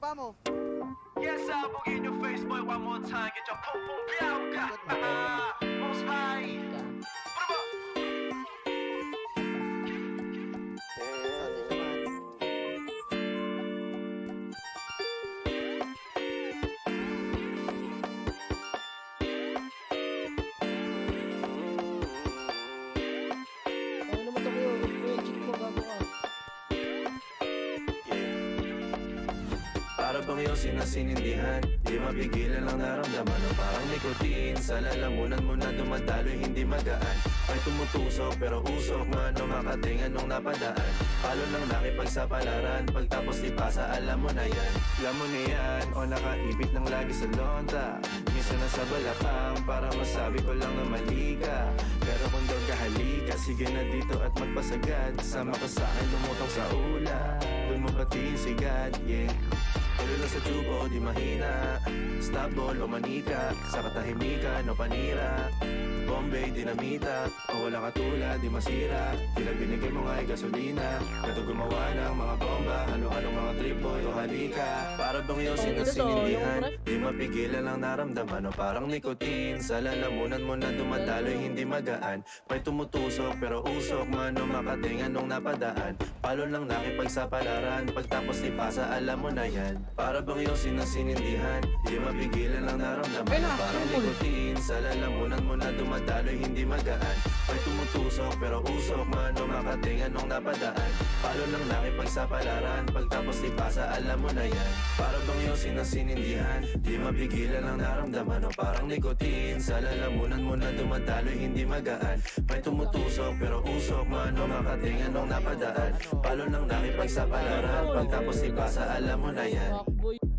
Kapa mo. Yes, I'll boogie in your face, boy, one more time. Get your pum pum biauka. Most high. Put 'em up. Sabi naman. Ano naman ito kayo? Yung chick mo, gago ka. Para bang iyong sinasinindihan, di mapigilan ang naramdaman o parang nikotin. Sa lalamunan mo na dumadaloy, hindi magaan. May tumutusok pero usok man o makatingan nung napadaan. Palo ng nakipagsapalaran, pagtapos di pasa, alam mo na yan. Alam mo na yan, o nakaipit ng lagi sa lonta. Minsan nasa balakang, para masabi ko lang na mali ka. Pero kung daw kahalika, sige na dito at magpasagad. Sama ka sa akin, lumutang sa ula. Doon mo patiin sigad, yeah. Tuloy lang sa tubo, di mahina. Stop ball o manika, sa katahimikan o panira. Bombay, dinamita, o wala katulad, di masira. Tila binigay mo nga'y gasolina. Gato gumawa ng mga bomba, halo-halong mga trip boy o halika. Para bang iyong sinasinindihan, di mapigilan ang naramdaman o parang nikotin. Sa lalamunan mo na dumadaloy, hindi magaan. May tumutusok pero usok man o makatingan nung napadaan. Palo lang nakipagsapalaran, pagtapos ni pasa, alam mo na yan. Para bang iyong sinasinindihan, di mapigilan ang naramdaman o parang nikotin. Sa lalamunan mo na dumadaloy, hindi magaan. May tumutusok pero usok man o makatingan nung napadaan. Palo lang nakipagsapalaran, pagtapos ni pasa, alam mo na yan. Para bang iyong sinasinindihan, di mapigilan ang naramdaman o parang nikotin. Sa lalamunan mo na dumadaloy, hindi magaan. May tumutusok pero usok man o makatingan nung napadaan. Palo lang nakipagsapalaran, pagtapos ni pasa, alam mo na yan. Fuckboy.